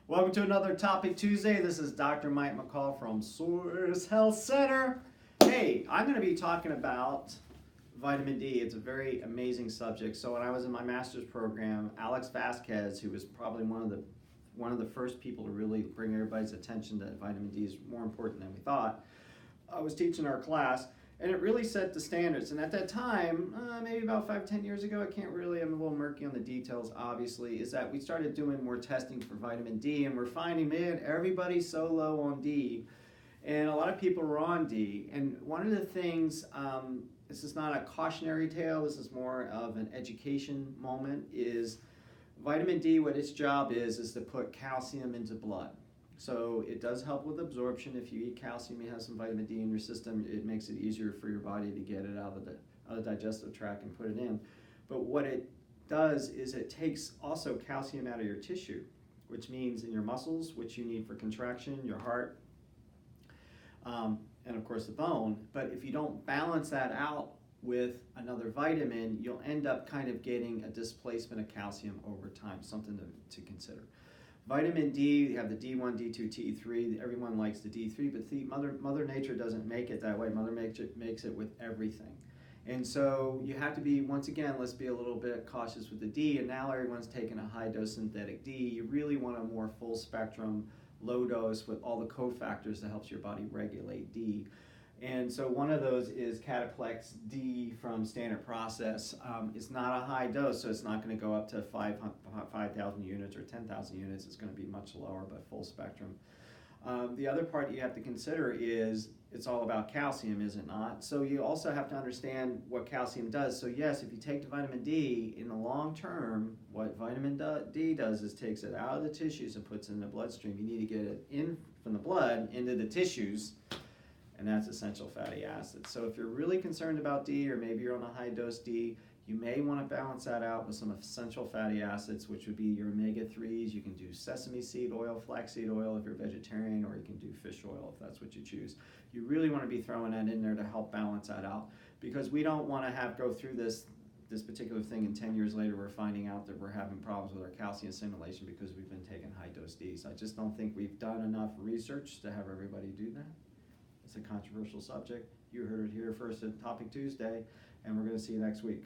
Welcome to another Topic Tuesday. This is Dr. Mike McCall from Source Health Center. Hey, I'm going to be talking about vitamin D. It's a very amazing subject. So when I was in my master's program, Alex Vasquez, who was probably one of the first people to really bring everybody's attention that vitamin D is more important than we thought, I was teaching our class. And it really set the standards. And at that time, maybe about 5-10 years ago, I'm a little murky on the details, obviously, is that we started doing more testing for vitamin D, and we're finding, man, everybody's so low on D. And a lot of people are on D. And one of the things, this is not a cautionary tale, this is more of an education moment, is vitamin D, what its job is to put calcium into blood. So it does help with absorption. If you eat calcium, you have some vitamin D in your system, it makes it easier for your body to get it out of the digestive tract and put it in. But what it does is it takes also calcium out of your tissue, which means in your muscles, which you need for contraction, your heart, and of course the bone. But if you don't balance that out with another vitamin, you'll end up kind of getting a displacement of calcium over time, something to consider. Vitamin D, you have the D1, D2, T3. Everyone likes the D3, but Mother Nature doesn't make it that way. Mother Nature makes it with everything. And so you have to be, once again, let's be a little bit cautious with the D. And now everyone's taking a high-dose synthetic D. You really want a more full spectrum, low dose with all the cofactors that helps your body regulate D. And so one of those is Cataplex D from Standard Process. It's not a high dose, so it's not going to go up to 5,000 units or 10,000 units. It's going to be much lower, but full spectrum. The other part you have to consider is it's all about calcium, is it not? So you also have to understand what calcium does. So yes, if you take the vitamin D, in the long term, what vitamin D does is takes it out of the tissues and puts it in the bloodstream. You need to get it in from the blood into the tissues, and that's essential fatty acids. So if you're really concerned about D, or maybe you're on a high dose D, you may want to balance that out with some essential fatty acids, which would be your omega-3s. You can do sesame seed oil, flaxseed oil if you're vegetarian, or you can do fish oil if that's what you choose. You really want to be throwing that in there to help balance that out, because we don't want to go through this particular thing, and 10 years later we're finding out that we're having problems with our calcium assimilation because we've been taking high dose Ds. I just don't think we've done enough research to have everybody do that. It's a controversial subject. You heard it here first at Topic Tuesday, and we're going to see you next week.